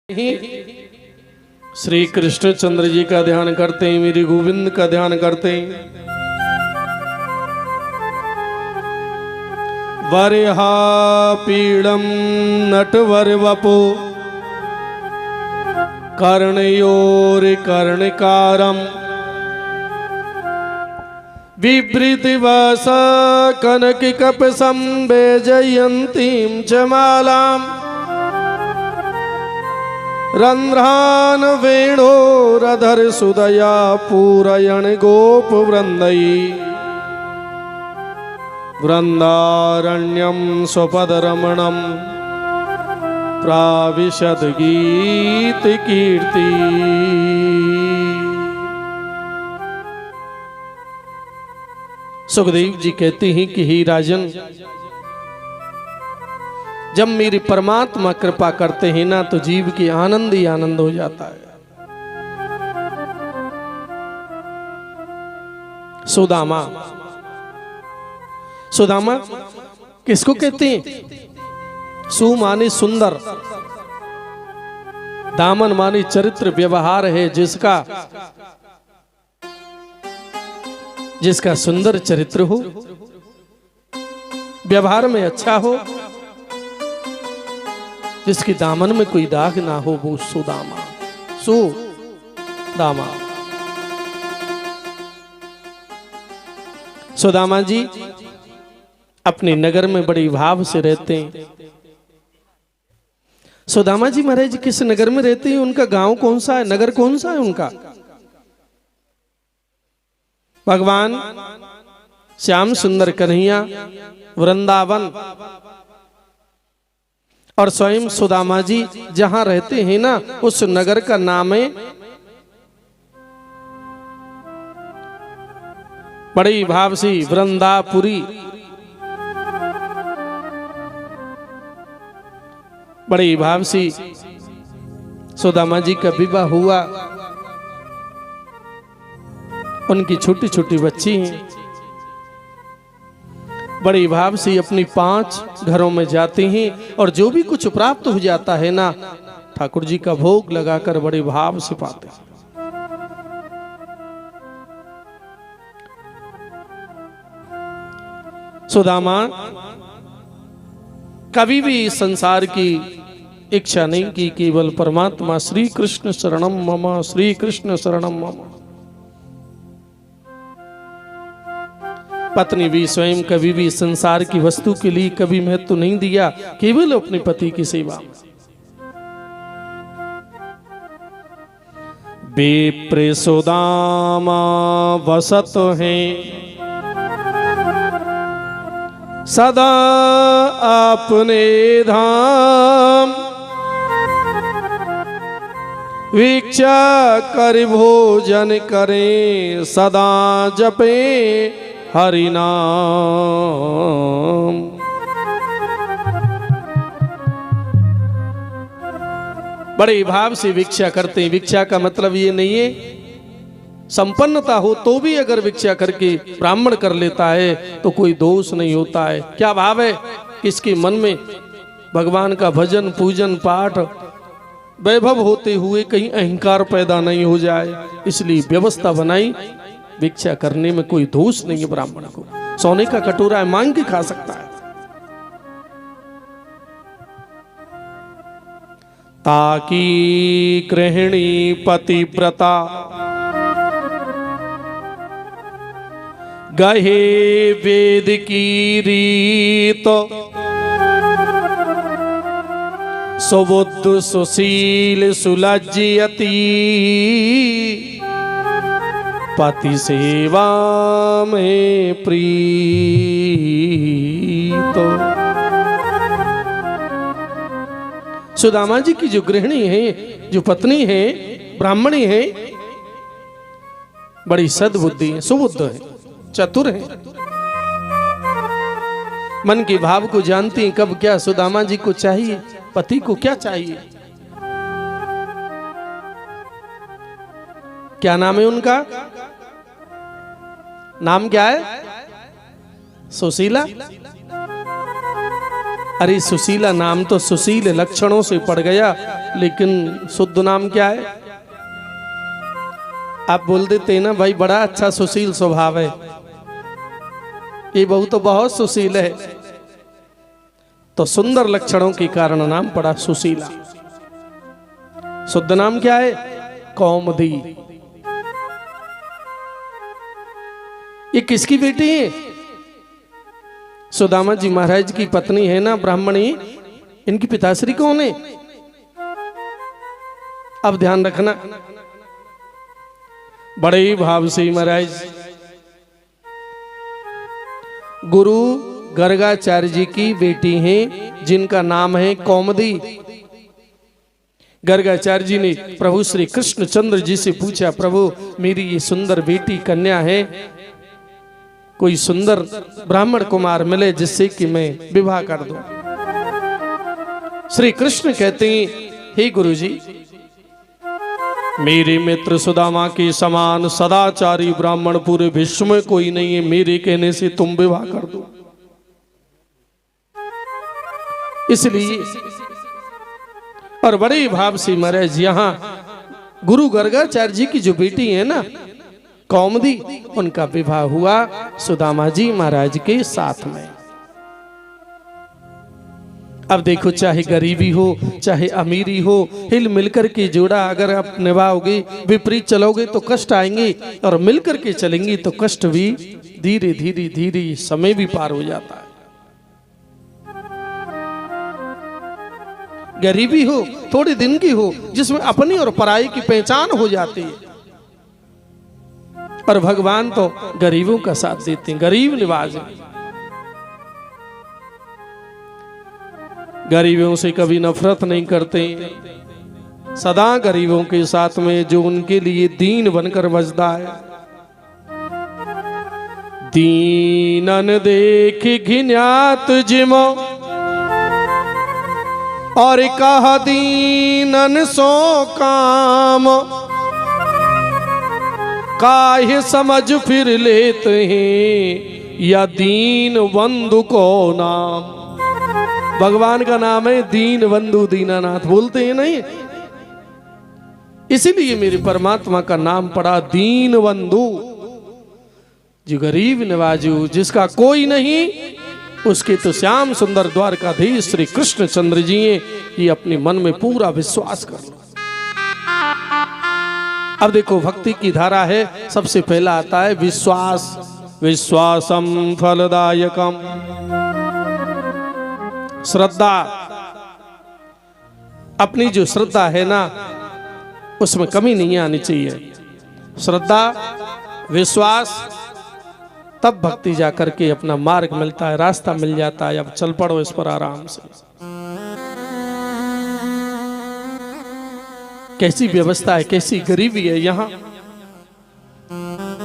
ही श्री कृष्ण चंद्र जी का ध्यान करते हैं, मेरे गोविंद का ध्यान करते हैं। वरिहा पीड़म नटवर वपो कर्णयोर कर्णकारम विवृतिवस कनक कप संवेजयंतीं च मालाम रंध्रान वेणोरधर सुदया पूरयण गोप वृंदई वृंदारण्यम स्वपदरमणम प्राविशद गीत कीर्ति। सुखदेव जी कहते हैं कि हे राजन, जब मेरी परमात्मा कृपा करते हैं ना तो जीव की आनंद ही आनंद हो जाता है। सुदामा, सुदामा किसको कहते हैं? सु माने सुंदर, दामन माने चरित्र व्यवहार है जिसका सुंदर चरित्र हो, व्यवहार में अच्छा हो, जिसके दामन में कोई दाग ना हो, वो सुदामा, सुदामा। सुदामा जी अपने नगर में बड़े भाव से रहते हैं। सुदामा जी महाराज किस नगर में रहते हैं? उनका गांव कौन सा है, नगर कौन सा है उनका? भगवान श्याम सुंदर कन्हैया वृंदावन और स्वयं सुदामा जी जहां रहते हैं ना, उस नगर का नाम है बड़ी भाव से वृंदापुरी। बड़ी भाव से सुदामा जी का विवाह हुआ। उनकी छोटी छोटी बच्ची हैं। बड़ी भाव से अपनी 5 घरों में जाते हैं और जो भी कुछ प्राप्त हो जाता है ना, ठाकुर जी का भोग लगाकर बड़े भाव से पाते हैं। सुदामा कभी भी संसार की इच्छा नहीं की, केवल परमात्मा श्री कृष्ण शरणम मम, श्री कृष्ण शरणम मम। पत्नी भी स्वयं कभी भी संसार की वस्तु के लिए कभी महत्व नहीं दिया, केवल अपने पति की सेवा। विप्र सुदामा वसत हैं सदा अपने धाम, भिक्षा कर भोजन करें सदा जपे हरि नाम। बड़े भाव से भिक्षा करते हैं। भिक्षा का मतलब ये नहीं है संपन्नता हो तो भी अगर भिक्षा करके ब्राह्मण कर लेता है तो कोई दोष नहीं होता है। क्या भाव है? किसके मन में भगवान का भजन पूजन पाठ वैभव होते हुए कहीं अहंकार पैदा नहीं हो जाए, इसलिए व्यवस्था बनाई। भिक्षा करने में कोई दोष नहीं है। ब्राह्मण को सोने का कटोरा मांग के खा सकता है। ताकि गृहिणी पतिव्रता गहे वेद की रीत, सुबुद्ध सुशील सुलज्जयति पति सेवा में प्रीत। सुदामा जी की जो गृहिणी है, जो पत्नी है, ब्राह्मणी है, बड़ी सद्बुद्धि है, सुबुद्ध है, चतुर है, मन के भाव को जानती हैं। कब क्या सुदामा जी को चाहिए, पति को क्या चाहिए। क्या नाम है उनका? नाम क्या है? सुशीला। अरे सुशीला नाम तो सुशील लक्षणों से पड़ गया, लेकिन शुद्ध नाम क्या है? आप बोल देते हैं ना भाई बड़ा अच्छा सुशील स्वभाव है, ये बहू तो बहुत सुशील है, तो सुंदर लक्षणों के कारण नाम पड़ा सुशीला। शुद्ध नाम क्या है? कौमुदी। ये किसकी बेटी है? सुदामा जी महाराज की पत्नी है ना ब्राह्मणी, इनकी पिताश्री कौन है? अब ध्यान रखना, बड़े ही भाव से महाराज गुरु गर्गाचार्य जी की बेटी हैं, जिनका नाम है कौमुदी। गर्गाचार्य जी ने प्रभु श्री कृष्णचंद्र जी से पूछा, प्रभु मेरी ये सुंदर बेटी कन्या है, कोई सुंदर ब्राह्मण कुमार मिले जिससे कि मैं विवाह कर दूं। श्री कृष्ण कहते हैं, हे गुरुजी, मेरे मित्र सुदामा के समान सदाचारी ब्राह्मण पूरे विश्व में कोई नहीं है, मेरे कहने से तुम विवाह कर दो। इसलिए और बड़े भाव से महाराज यहां गुरु गर्गाचार्य जी की जो बेटी है ना कौमुदी, उनका विवाह हुआ सुदामा जी महाराज के साथ में। अब देखो, चाहे गरीबी हो चाहे अमीरी हो, हिल मिलकर के जोड़ा अगर आप निभाओगे, विपरीत चलोगे तो कष्ट आएंगे, और मिलकर के चलेंगे तो कष्ट भी धीरे धीरे धीरे समय भी पार हो जाता है। गरीबी हो थोड़े दिन की हो, जिसमें अपनी और पराई की पहचान हो जाती है, पर भगवान तो गरीबों का साथ देते हैं, गरीब निवाज हैं। गरीबों से कभी नफरत नहीं करते, सदा गरीबों के साथ में, जो उनके लिए दीन बनकर बजता है। दीनन देख घिन्यात जिमो और कहा दीनन सो काम, काहे समझ फिर लेते हैं या दीन बंधु को नाम। भगवान का नाम है दीन बंधु दीनानाथ, बोलते हैं नहीं? इसीलिए मेरे परमात्मा का नाम पड़ा दीन बंधु, जो गरीब नवाजू, जिसका कोई नहीं, उसके तो श्याम सुंदर द्वारकाधीश श्री कृष्णचंद्र जी हैं। ये अपने मन में पूरा विश्वास कर लो। अब देखो, भक्ति की धारा है, सबसे पहला आता है विश्वास। विश्वासम फलदायकम, श्रद्धा। अपनी जो श्रद्धा है ना, उसमें कमी नहीं आनी चाहिए। श्रद्धा, विश्वास, तब भक्ति जाकर के अपना मार्ग मिलता है, रास्ता मिल जाता है। अब चल पड़ो इस पर आराम से। कैसी व्यवस्था है, कैसी गरीबी है यहाँ।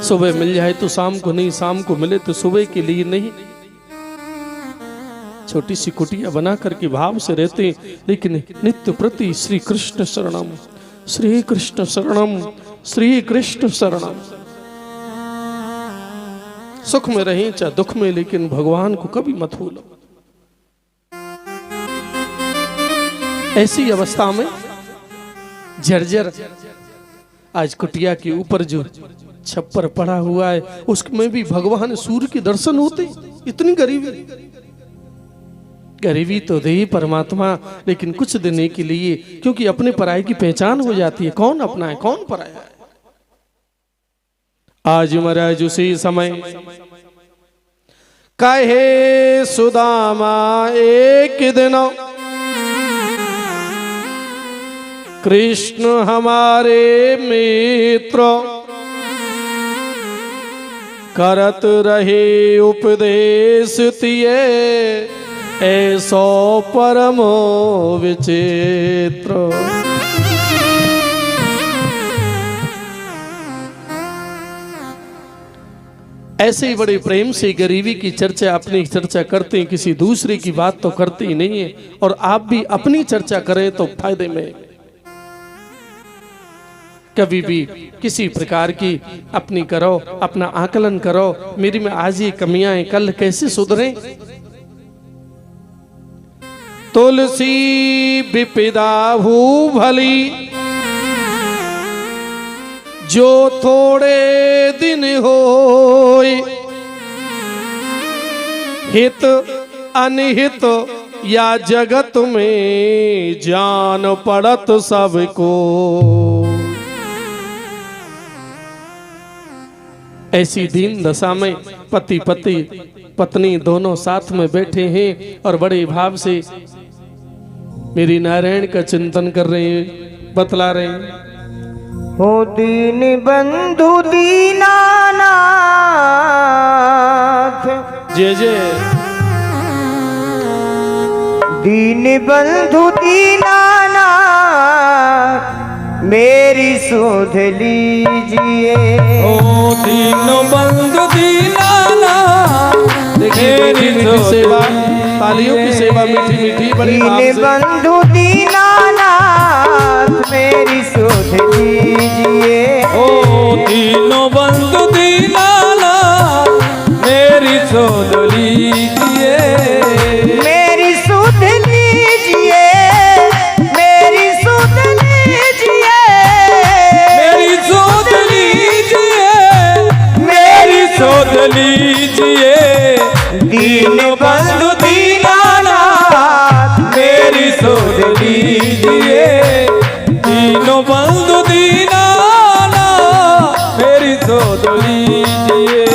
सुबह मिल जाए तो शाम को नहीं, शाम को मिले तो सुबह के लिए नहीं। छोटी सी कुटिया बना करके भाव से रहते, लेकिन नित्य प्रति श्री कृष्ण शरणम, श्री कृष्ण शरणम, श्री कृष्ण शरणम। सुख में रहें चाहे दुख में, लेकिन भगवान को कभी मत भूलो। ऐसी अवस्था में जर्जर आज कुटिया के ऊपर जो छप्पर पड़ा हुआ है, उसमें भी भगवान सूर्य के दर्शन होते। इतनी गरीबी तो दे परमात्मा, लेकिन कुछ देने के लिए, क्योंकि अपने पराये की पहचान हो जाती है, कौन अपना है कौन पराया है। आज महाराज उसी समय कहे सुदामा एक दिन, कृष्ण हमारे मित्र, करत रहे उपदेश तिये, ऐसो परमो विचित्र। ऐसे ही बड़े प्रेम से गरीबी की चर्चा, अपनी चर्चा करते हैं, किसी दूसरे की बात तो करते ही नहीं है। और आप भी अपनी चर्चा करें तो फायदे में। कभी भी किसी प्रकार की अपनी करो, अपना आकलन करो, मेरी में आज ये कमियां हैं, कल कैसे सुधरें। तुलसी विपदा भू भली, जो थोड़े दिन होय, हित अनहित या जगत में जान पड़त सबको। ऐसी दीन दशा में पति पत्नी दोनों साथ में बैठे हैं और बड़े भाव से मेरी नारायण का चिंतन कर रहे हैं, बतला रहे हैं। हो दीन बंधु दीनानाथ, जय जय। दीन बंधु दीनानाथ, मेरी सुध लीजिए। ओ दीन बंधु दीनानाथ, देखिए मीठी सेवा, तालियों की सेवा मीठी मीठी बड़ी भाव से। दीन बंधु दीनानाथ, मेरी सुध लीजिए। ओ दीन बंधु दीनानाथ, मेरी सुध लीजिए। मेरी सुध लीजिए, मेरी सुध लीजिए, मेरी सुध लीजिए, मेरी सुध लीजिए। दीन बंधु दीनानाथ, मेरी सुध लीजिए। दीन बंधु दीनानाथ, मेरी सुध लीजिए।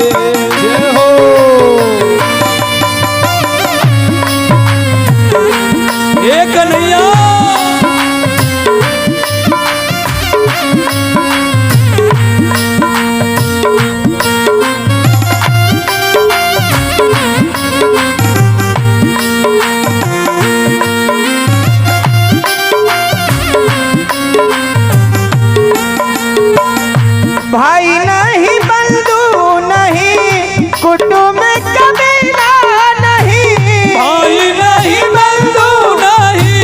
जय हो। हे कन्हैया, भाई नहीं बंधु नहीं, कुटुंब कबीला नहीं। भाई नहीं बंधु नहीं,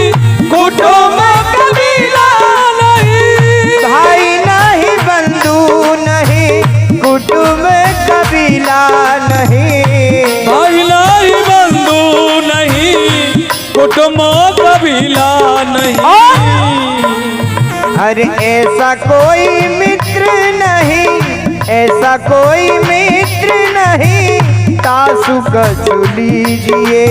कुटुंब कबीला नहीं। भाई नहीं बंधु नहीं, कुटुंब कबीला नहीं। भाई नहीं बंधु नहीं, कुटुंब कबीला नहीं। अरे ऐसा कोई मित्र नहीं, ऐसा कोई मित्र नहीं, तासु कछु लीजिए।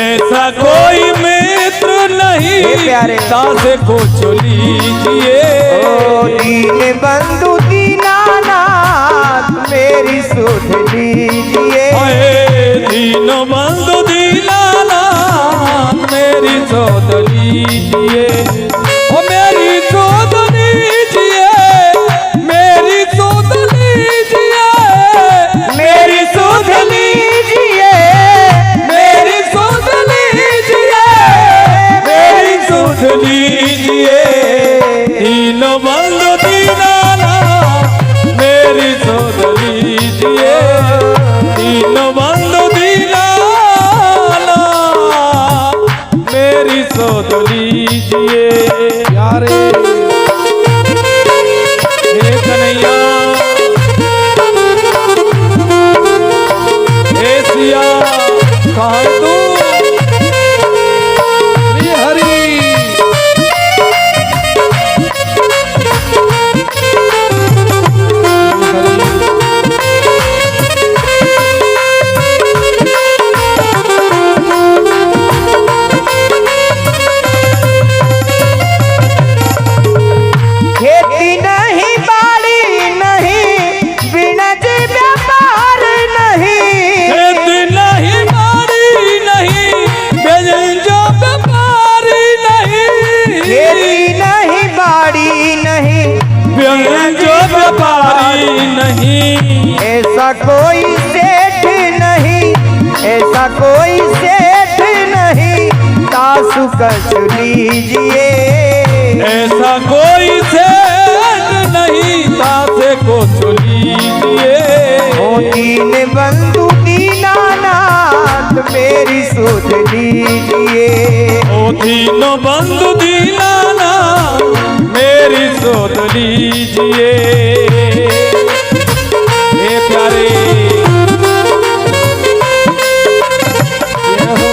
ऐसा कोई मित्र नहीं, प्यारे तासे को लीजिए। ओ दीन बंधु दीनानाथ, मेरी सुध लीजिए। दीन बंधु दीनानाथ, मेरी सुध लीजिए। ओ मेरी सुध लीजिए, मेरी सुध लीजिए, मेरी सुध लीजिए, मेरी सुध लीजिए, मेरी सुध लीजिए। दीन बंधु दीनानाथ, मेरी सुध लीजिए। दीन बंधु दीनानाथ, मेरी सुध लीजिए। यारे हे कन्हैया, हे सिया, कहाँ तू? श्री हरि। खेती नहीं बाड़ी नहीं, बिनज व्यापार नहीं। खेती नहीं बाड़ी नहीं, बेजंजो व्यापारी नहीं। खेती नहीं बाड़ी नहीं, बेजंजो व्यापारी नहीं। ऐसा कोई सेठ नहीं, ऐसा कोई सेठ नहीं, तासु कछु लीजिए। ऐसा कोई सेठ नहीं, तासे को लीजिए। ओ दीन बंधु दीनानाथ, मेरी सुध लीजिए। ओ दीन बंधु दीनानाथ, मेरी सुध लीजिए। हे प्यारे, ये हो।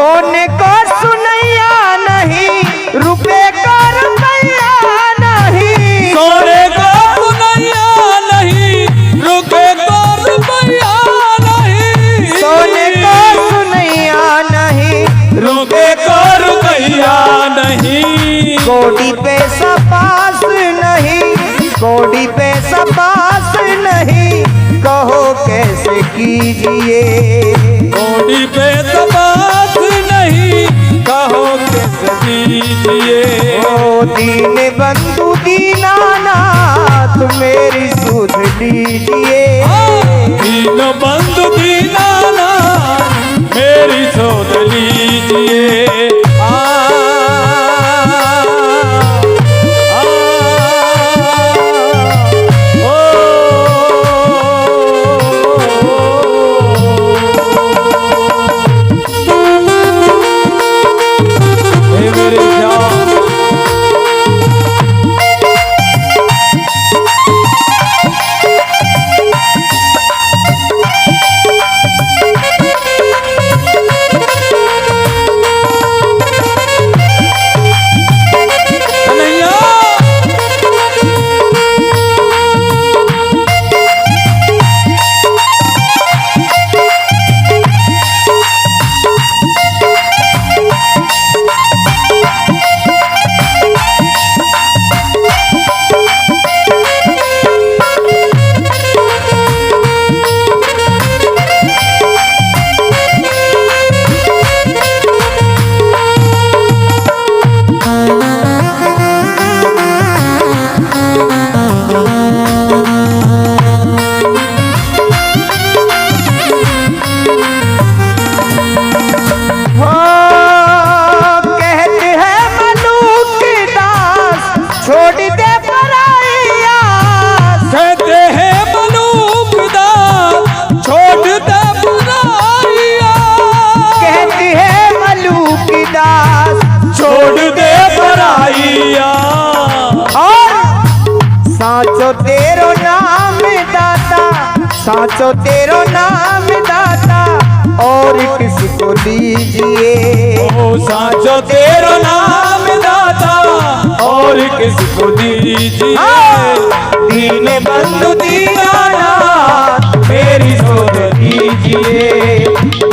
सोने को सुनैया नहीं, रुपए का रुपया नहीं। सोने को सुनैया नहीं, रुपए को रुपया नहीं। सोने को सुनैया नहीं, रुपए को रुपया नहीं। कोड़ी पैसा पास नहीं, कोड़ी पैसा पास नहीं, कहो कैसे कीजिए। कोड़ी पे तबास नहीं, कहो कैसे कीजिए। ओ दीन बंधु दीनानाथ मेरी सुध लीजिए। दीन बंधु दीनानाथ मेरी शोध लीजिए। साचो तेरो नाम दाता, साचो तेरो नाम दाता, और किसको दीजिए। ओ साचो तेरो नाम दाता, और किसको दीजिए। दीन बंधु दीनानाथ मेरी शोध लीजिए।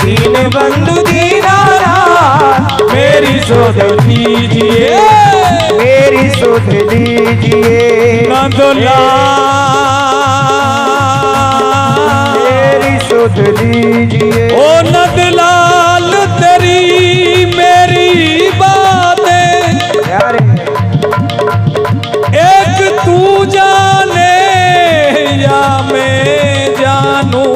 दीन बंधु दीनानाथ मेरी शोध लीजिए। मेरी शोध लीजिए। नंदलाल मेरी शोध लीजिए। ओ नंदलाल तेरी मेरी बातें एक तू जाने या मैं जानूं।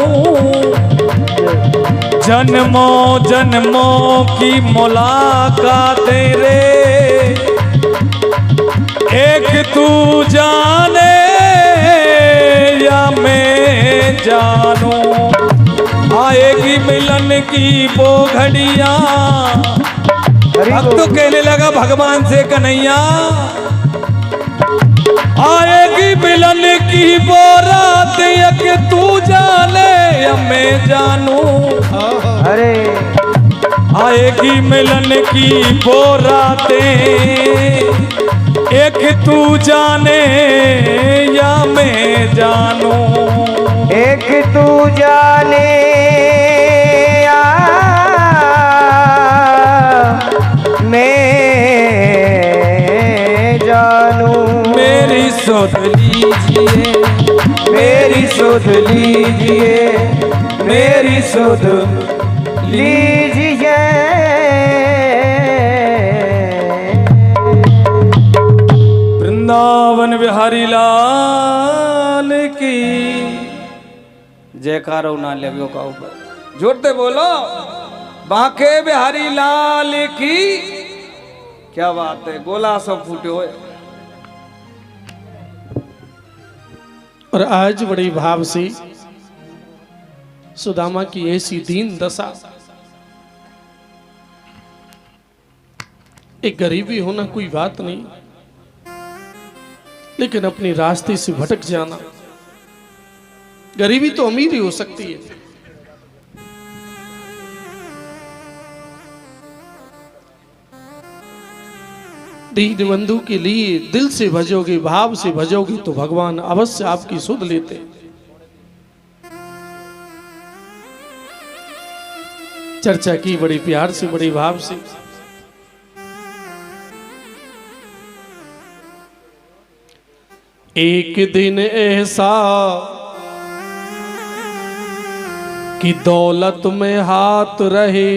जन्मों जन्मों की मुलाकातें रे एक तू जाने या मैं जानूं। आएगी मिलन की वो घड़ियां। भक्त कहने लगा भगवान से कन्हैया, आएगी मिलन की वो रात एक तू जाने या मैं जानूं। अरे आएगी मिलन की वो रातें एक तू जाने या मैं जानूं। एक तू जाने या मैं जानूं। मेरी शोध लीजिए। मेरी शोध लीजिए। मेरी शोध लीजिए। वृंदावन बिहारी लाल की जयकारो ना लगे का ऊपर जोरते बोलो। बांके बिहारी लाल की क्या बात है। गोला सब फूटे हुए। और आज बड़े भाव से सुदामा की ऐसी दीन दशा, एक गरीबी होना कोई बात नहीं, लेकिन अपने रास्ते से भटक जाना। गरीबी तो अमीरी हो सकती है, दीन बंधु के लिए दिल से भजोगे, भाव से भजोगे तो भगवान अवश्य आपकी सुध लेते। चर्चा की बड़ी प्यार से, बड़े भाव से। एक दिन ऐसा कि दौलत में हाथ रहे,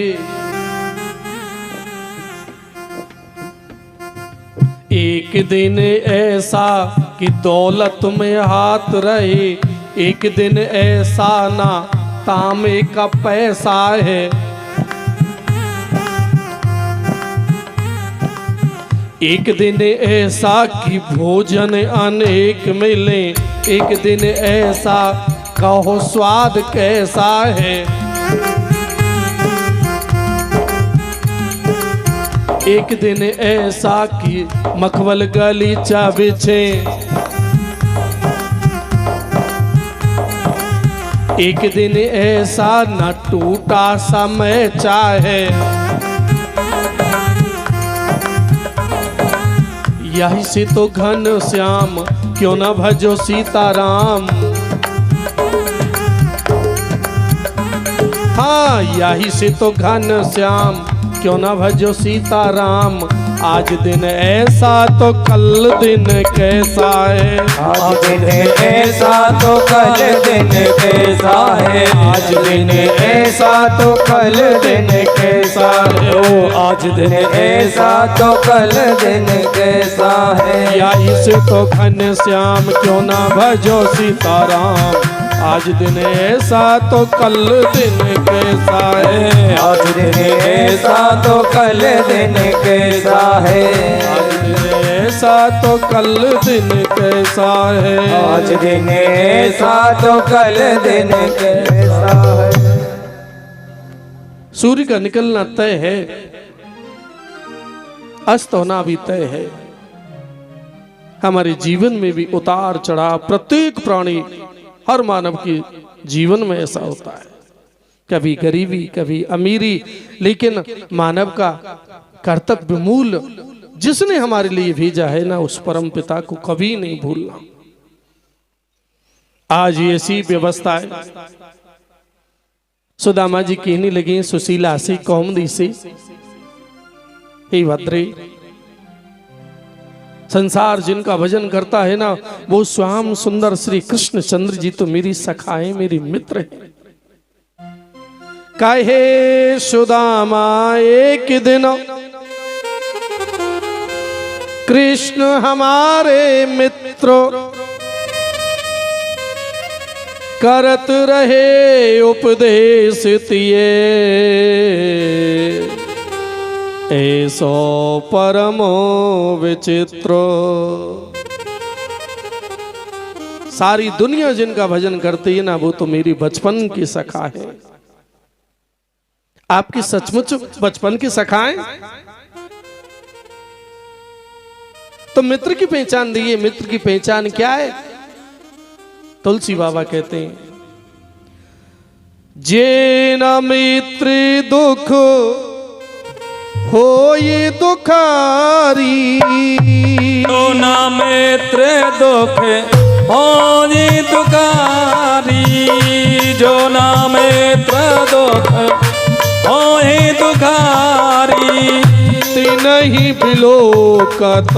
एक दिन ऐसा कि दौलत में हाथ रहे, एक दिन ऐसा ना तांबे का पैसा है, एक दिन ऐसा कि भोजन अनेक मिले, एक दिन ऐसा कहो स्वाद कैसा है, एक दिन ऐसा कि मखमल गलीचा बिछे, एक दिन ऐसा न टूटा समय चाहे, यही से तो घन श्याम क्यों न भजो सीताराम, हाँ यही से तो घन श्याम क्यों न भजो सीताराम। आज दिन ऐसा तो कल दिन कैसा है, आज दिन ऐसा तो कल दिन कैसा है, आज दिन ऐसा तो कल दिन कैसा है, ओ आज दिन ऐसा तो कल दिन कैसा है। यही से तो घन श्याम क्यों न भजो सीताराम, आज दिन ऐसा तो कल दिन कैसा है, आज दिन ऐसा तो कल दिन कैसा है, आज दिन ऐसा तो कल दिन कैसा है, आज दिन ऐसा तो कल दिन कैसा है। सूर्य का निकलना तय है, अस्त होना भी तय है। हमारे जीवन में भी उतार चढ़ाव, प्रत्येक प्राणी हर मानव के जीवन में ऐसा होता है, कभी गरीबी कभी अमीरी, लेकिन मानव का कर्तव्य मूल जिसने हमारे लिए भेजा है ना, उस परम पिता को कभी नहीं भूलना। आज ऐसी व्यवस्था है, सुदामा जी कहने लगे सुशीला से कौमदी से, हे भद्रे संसार जिनका भजन करता है ना, वो श्याम सुंदर श्री कृष्ण चंद्र जी तो मेरी सखा है, मेरी मित्र है। कहे सुदामा एक दिन कृष्ण हमारे मित्र, करत रहे उपदेश तिये, ऐसो परमो विचित्र। सारी दुनिया जिनका भजन करती है ना, वो तो मेरी बचपन की सखा है। आपकी सचमुच बचपन की सखाएं? तो मित्र की पहचान दिए, मित्र की पहचान क्या है? तुलसी बाबा कहते हैं, जे न मित्र दुख हो ये दुखारी, तो ना मित्र दुख हो ये दुखारी, जो ना मित्र दुख हो ये दुखारी, नहीं बिलोकत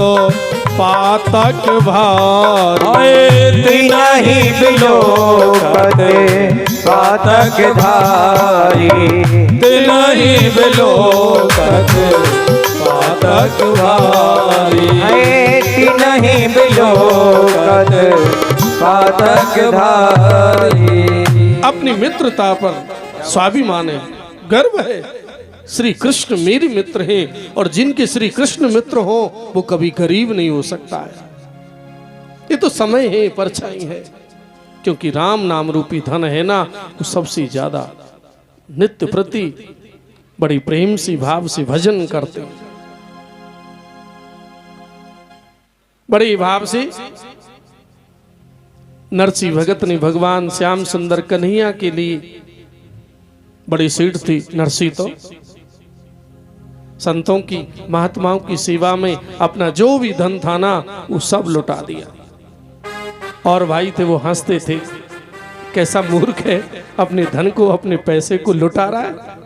पातक भारी, नहीं बिलोकत पातक धारी, नहीं बिलोकत पातक भारी, नहीं बिलोकत पातक धारी। अपनी मित्रता पर स्वाभिमान है, गर्व है। श्री कृष्ण मेरे मित्र हैं, और जिनके श्री कृष्ण मित्र हो वो कभी गरीब नहीं हो सकता है। ये तो समय है, परछाई है, क्योंकि राम नाम रूपी धन है ना, वो सबसे ज्यादा नित्य प्रति बड़ी प्रेम से भाव से भजन करते हैं, बड़े भाव से। नरसिंह भगत ने भगवान श्याम सुंदर कन्हैया के लिए बड़ी सीट थी। नरसिंह तो संतों की, महात्माओं की सेवा में अपना जो भी धन था ना वो सब लुटा दिया। और भाई थे वो हंसते थे, कैसा मूर्ख है, अपने धन को, अपने पैसे को लुटा रहा है।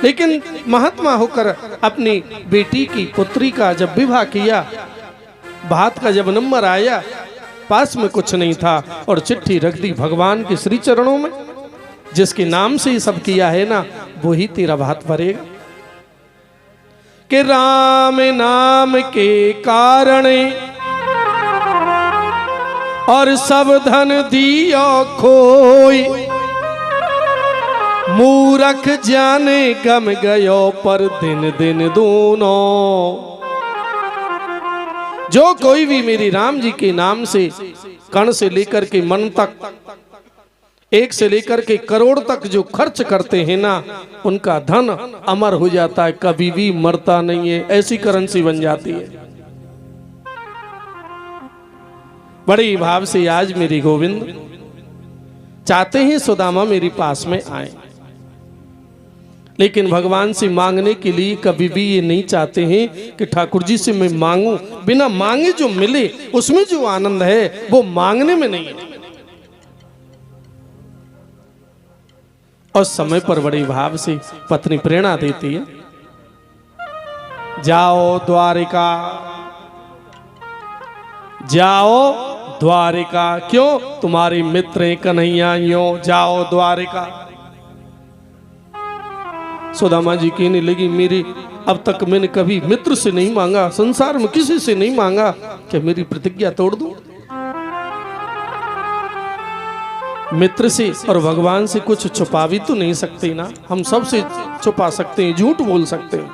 लेकिन महात्मा होकर अपनी बेटी की, पुत्री का जब विवाह किया, बात का जब नंबर आया, पास में कुछ नहीं था और चिट्ठी रख दी भगवान के श्री चरणों में, जिसके नाम से ये सब किया है ना वो ही तेरा भात भरेगा। कि राम नाम के कारण और सब धन दियो खोई, मूरख जाने गम गयो पर दिन दिन दोनों। जो कोई भी मेरी राम जी के नाम से कण से लेकर के मन तक, एक से लेकर के करोड़ तक जो खर्च करते हैं ना, उनका धन अमर हो जाता है, कभी भी मरता नहीं है, ऐसी करेंसी बन जाती है। बड़े भाव से आज मेरी गोविंद चाहते हैं सुदामा मेरे पास में आए, लेकिन भगवान से मांगने के लिए कभी भी ये नहीं चाहते हैं कि ठाकुर जी से मैं मांगूं। बिना मांगे जो मिले उसमें जो आनंद है वो मांगने में नहीं है। और समय पर बड़े भाव से पत्नी प्रेरणा देती है, जाओ द्वारिका, जाओ द्वारिका। क्यों? तुम्हारे मित्र कन्हैया यो, जाओ द्वारिका। सुदामा जी कहने लगी, मेरी अब तक मैंने कभी मित्र से नहीं मांगा, संसार में किसी से नहीं मांगा, क्या मेरी प्रतिज्ञा तोड़ दूं? मित्र से और भगवान से कुछ छुपा भी तो नहीं सकते ना, हम सबसे छुपा सकते हैं, झूठ बोल सकते हैं,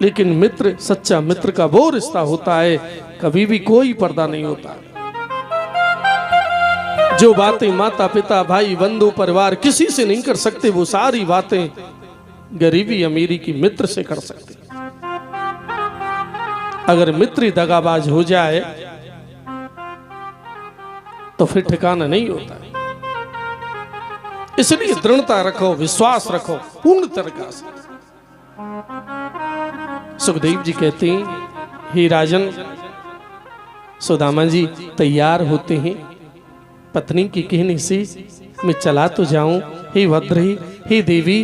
लेकिन मित्र, सच्चा मित्र का वो रिश्ता होता है, कभी भी कोई पर्दा नहीं होता। जो बातें माता पिता भाई बंधु परिवार किसी से नहीं कर सकते, वो सारी बातें गरीबी अमीरी की मित्र से कर सकते। अगर मित्र दगाबाज हो जाए तो फिर ठिकाना नहीं होता है। इसलिए दृढ़ता रखो, विश्वास रखो पूर्ण तरीका से। सुखदेव जी कहते हैं, हे राजन, सुदामा जी तैयार होते हैं पत्नी की कहने से, मैं चला तो जाऊं, हे भद्रही, हे देवी,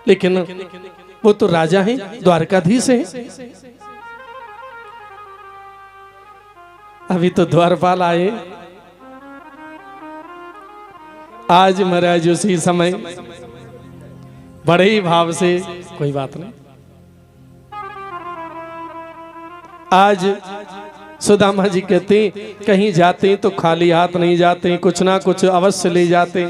लेकिन वो तो राजा हैं, द्वारकाधीश हैं। अभी तो द्वारपाल आए, आज महाराज उसी समय बड़े ही भाव से, कोई बात नहीं, आज सुदामा जी कहते कहीं जाते हैं तो खाली हाथ नहीं जाते, कुछ ना कुछ अवश्य ले जाते।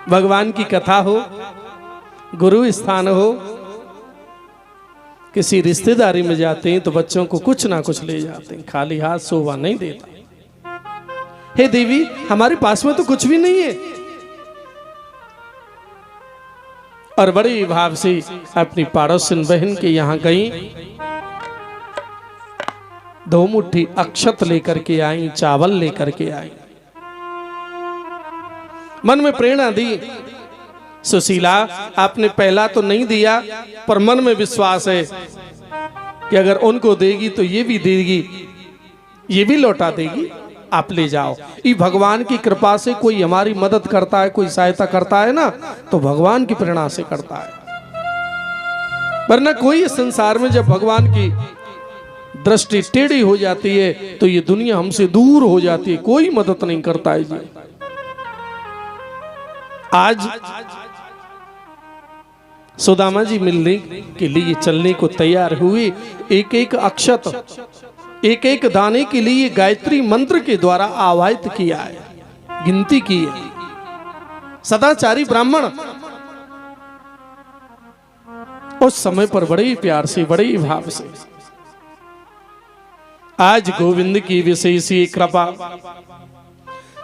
भगवान की कथा हो, गुरु स्थान हो, किसी रिश्तेदारी में जाते हैं तो बच्चों को कुछ ना कुछ ले जाते हैं, खाली हाथ शोभा नहीं देता। हे देवी, हमारे पास में तो कुछ भी नहीं है। और बड़े भाव से अपनी पड़ोसन बहन के यहां गई, 2 मुट्ठी अक्षत लेकर के आई, चावल लेकर के आई, मन में प्रेरणा दी, सुशीला आपने पहला तो नहीं दिया, पर मन में विश्वास है कि अगर उनको देगी तो ये भी देगी, ये भी लौटा देगी, आप ले जाओ। ये भगवान की कृपा से कोई हमारी मदद करता है, कोई सहायता करता है ना, तो भगवान की प्रेरणा से करता है, वरना कोई इस संसार में जब भगवान की दृष्टि टेढ़ी हो जाती है तो ये दुनिया हमसे दूर हो जाती है, कोई मदद नहीं करता है जी। आज सुदामा जी मिलने के लिए चलने को तैयार हुए, एक एक अक्षत, एक एक दाने के लिए गायत्री मंत्र के द्वारा आवाहित किया है, गिनती की है। सदाचारी ब्राह्मण उस समय पर बड़े ही प्यार से, बड़े ही भाव से, आज गोविंद की विशेष कृपा,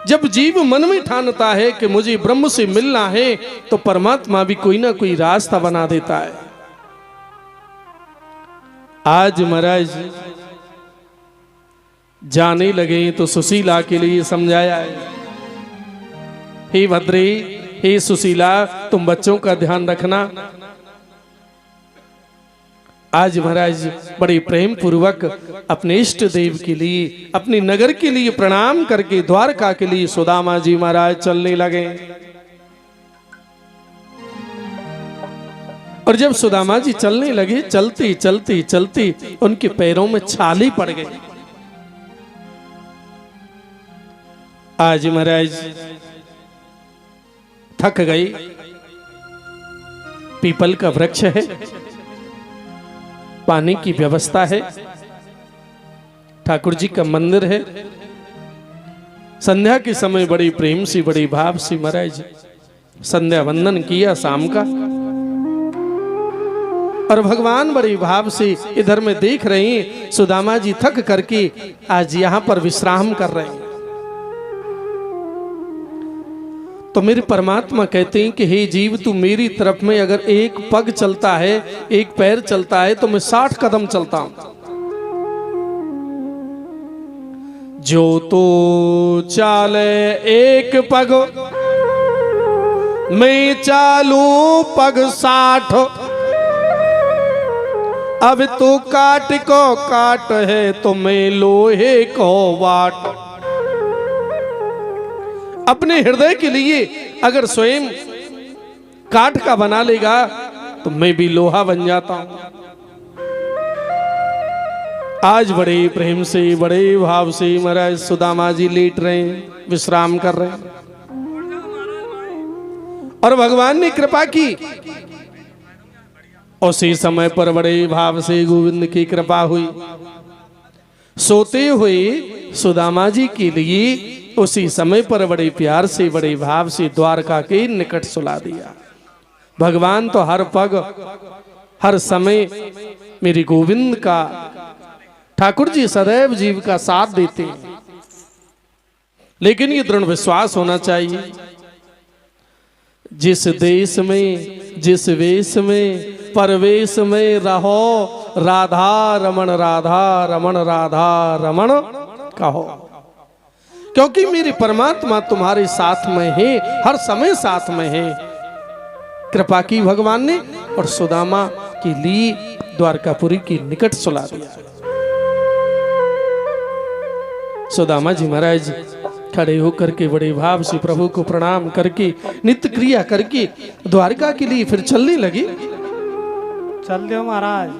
जब जीव मन में ठानता है कि मुझे ब्रह्म से मिलना है, तो परमात्मा भी कोई ना कोई रास्ता बना देता है। आज महाराज जाने लगे तो सुशीला के लिए समझाया है, हे भद्रे, हे सुशीला, तुम बच्चों का ध्यान रखना। आज महाराज बड़े प्रेम पूर्वक अपने इष्ट देव के लिए, अपने नगर के लिए प्रणाम करके द्वारका के लिए सुदामा जी महाराज चलने लगे। और जब सुदामा जी चलने लगे, चलते चलते चलते उनके पैरों में छाले पड़ गई। आज महाराज थक गई। पीपल का वृक्ष है, पानी की व्यवस्था है, ठाकुर जी का मंदिर है। संध्या के समय बड़ी प्रेम से, बड़ी भाव से महाराज संध्या वंदन किया शाम का। और भगवान बड़ी भाव से इधर में देख रहे हैं, सुदामा जी थक करके आज यहां पर विश्राम कर रहे हैं। तो मेरे परमात्मा कहते हैं कि हे जीव, तू मेरी तरफ में अगर एक पग चलता है, एक पैर चलता है, तो मैं 60 कदम चलता हूं। जो तो चाले एक पग, मैं चालू पग 60। अब तो काट को काट है, तो मैं लोहे को वाट। अपने हृदय के लिए अगर स्वयं काठ का बना लेगा, तो मैं भी लोहा बन जाता हूं। आज बड़े प्रेम से, बड़े भाव से महाराज सुदामा जी लेट रहे हैं, विश्राम कर रहे हैं। और भगवान ने कृपा की। उसी समय पर बड़े भाव से गोविंद की कृपा हुई। सोते हुए सुदामा जी के लिए उसी समय पर बड़े प्यार से, बड़े भाव से द्वारका के निकट सुला दिया। भगवान तो हर पग, हर समय मेरे गोविंद का, ठाकुर जी सदैव जीव का साथ देते हैं। लेकिन ये दृढ़ विश्वास होना चाहिए, जिस देश में, जिस वेश में, परवेश में रहो, राधा रमण, राधा रमण, राधा रमण कहो। क्योंकि मेरे परमात्मा तुम्हारे साथ में है, हर समय साथ में है। कृपा की भगवान ने और सुदामा के लिए द्वारकापुरी के निकट सुला दिया। सुदामा जी महाराज खड़े होकर के बड़े भाव से प्रभु को प्रणाम करके, नित्य क्रिया करके द्वारका के लिए फिर चलने लगे। चल दो महाराज।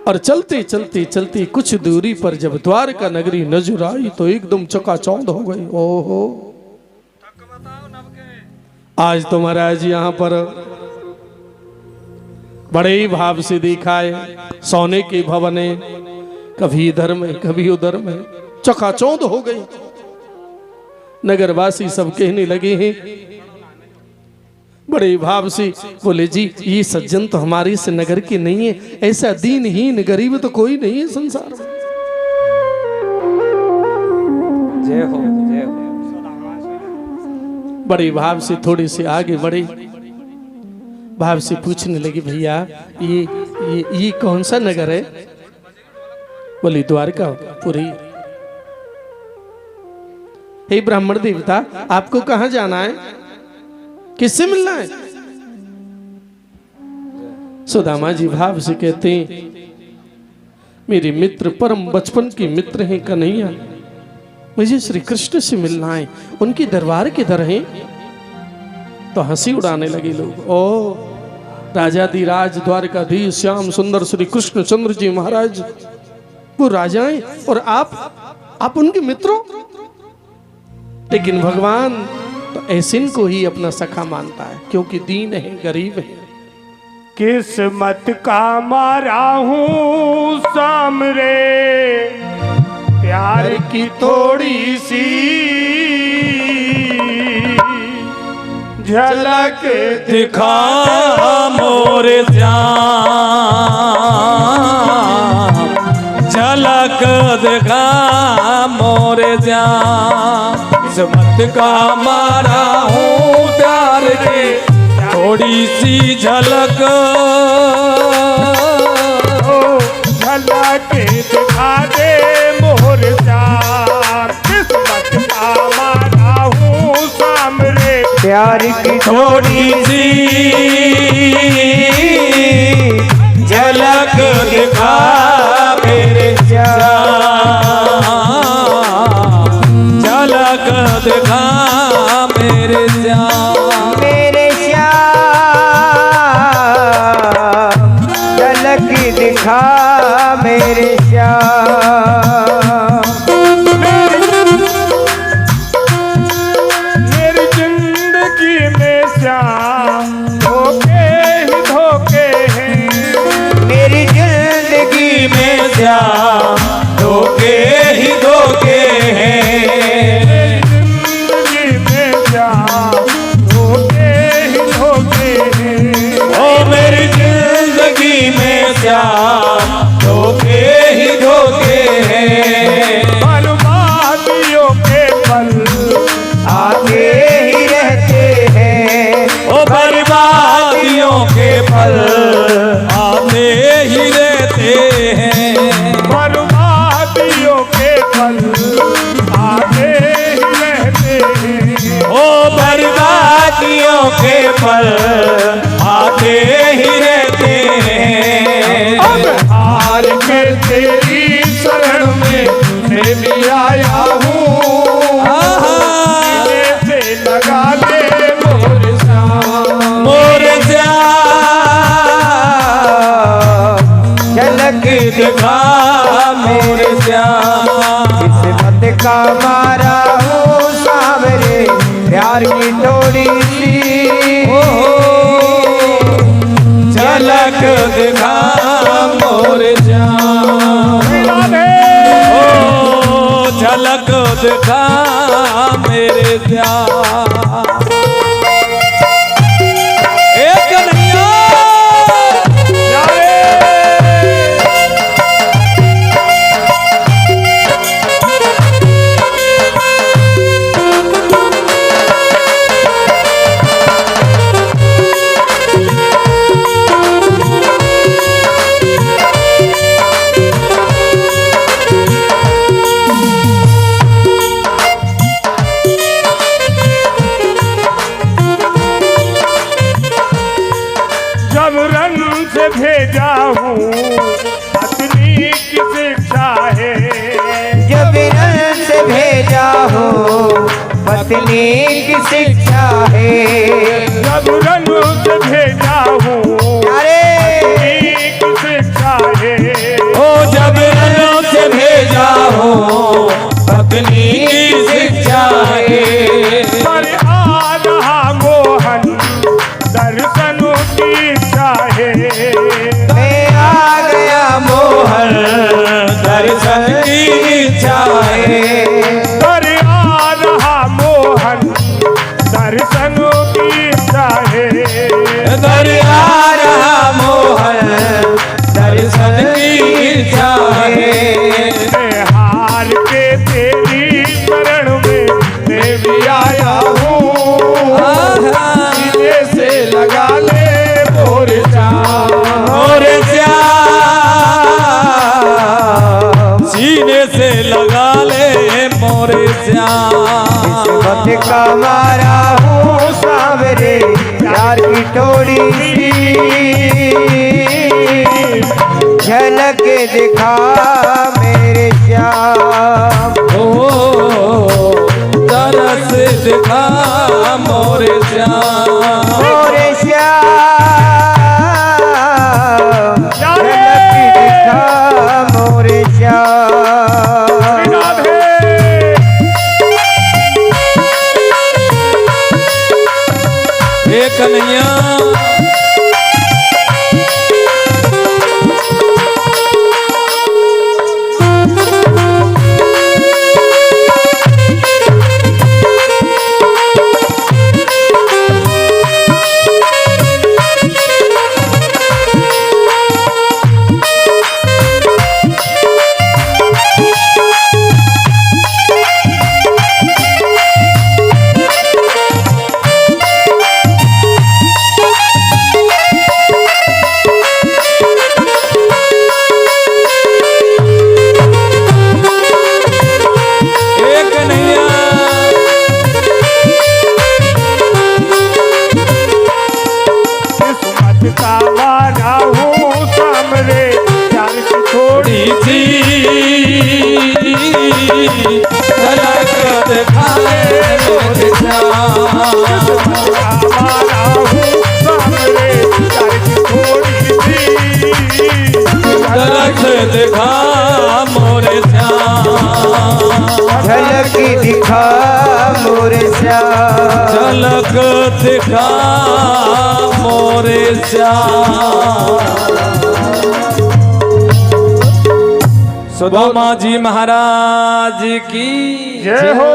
और चलते चलते चलते कुछ दूरी पर जब द्वारका नगरी नजर आई, तो एकदम चकाचौंध हो गई। ओहो, आज तो महाराज यहाँ पर बड़े भाव से देखा है, सोने के भवने कभी इधर में कभी उधर में, चकाचौंध हो गई। नगरवासी सब कहने लगे हैं बड़े भाव से, बोले जी ये सज्जन तो हमारे इस नगर के नहीं है, ऐसा दीनहीन गरीब तो कोई नहीं है संसार में। जय हो, जय हो। बड़े भाव से थोड़े से आगे बढ़े, भाव से पूछने लगे, भैया ये कौन सा नगर है? बोली द्वारकापुरी। हे ब्राह्मण देवता, आपको कहां जाना है, किससे मिलना है? सुदामा जी भाव से कहते हैं, मेरे मित्र, परम बचपन के मित्र हैं कन्हैया, मुझे श्री कृष्ण से मिलना है, उनके दरबार किधर हैं? तो हंसी उड़ाने लगे लोग। ओ राजाधिराज द्वारकाधीश श्याम सुंदर श्री कृष्ण चंद्र जी महाराज, वो राजाएं और आप उनके मित्रों। लेकिन भगवान तो ऐसे को ही अपना सखा मानता है, क्योंकि दीन है, गरीब है। किस्मत का मारा हूँ सामरे, प्यार की थोड़ी सी झलक दिखा मोरे श्याम, झलक दिखा मोरे श्याम। किस्मत का मारा हूँ प्यार के, थोड़ी सी झलक, झलक दिखा दे मोरे श्याम। किस्मत का मारा हूँ सामरे, प्यार की थोड़ी सी झलक दिखा मेरे श्याम, झलक दिखा मेरे श्याम, मेरे श्याम, झलक दिखा मेरे श्याम। मेरी जिंदगी में श्याम धोखे ही धोखे हैं, मेरी जिंदगी में श्याम धोखे ही धोखे हैं, जिंदगी में श्याम धोखे ही धोखे हैं। ओ मेरी जिंदगी में श्याम धोखे ही धोखे हैं। बर्बादियों के पल आगे ही रहते हैं, ओ बर्बादियों के पल आते ही रहते हैं, बर्बादियों के पल आगे ही रहते हैं। ओ बर्बादियों के पल आते ही रहते हैं। अब हार के तेरी शरण में मैं भी आया हूँ, सीने से लगा ले मोर श्याम। मोर श्याम, झलक दिखा मेरे श्याम, किस्मत का मारा हूँ सावरे प्यार की थोड़ी सी झलक दिखा मोर श्याम। ओ झलक दिखा मेरे श्याम। एक कन्हैया जब रन से भेजा हूँ पत्नी की शिक्षा है, जब रन से भेजा हो पत्नी की शिक्षा है। जब रन से भेजा हूँ अरे पत्नी की शिक्षा है। ओ जब रनों से भेजा हो पत्नी की शिक्षा है। पर आ रहा मोहन दर्शनों की इच्छा है। मैं आ गया मोहन दर्शन की इच्छा है। पर आ रहा मोहन दर्शनों की इच्छा है। दर आ रहा मोहन दर्शन की इच्छा है। मैं हार के तेरी शरण में मैं भी आया हूँ, सीने से लगा ले मोर श्याम। मोर श्याम, सीने से लगा ले मोरे श्याम। किस्मत का मारा हूँ सावरे प्यार की थोड़ी सी झलक दिखा मेरे श्याम। ओ तरस दिखा मोरे श्याम। मोरे श्याम, झलक दिखा मोरे श्याम। राधे एक कन्हैया हमारा हूँ सामने तारीफ थोड़ी सी झलक दिखा मोरे श्याम, झलक दिखा मोरे श्याम, झलक दिखा मोरे श्याम। सुदामा जी महाराज की जय हो।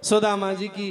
सुदामा जी की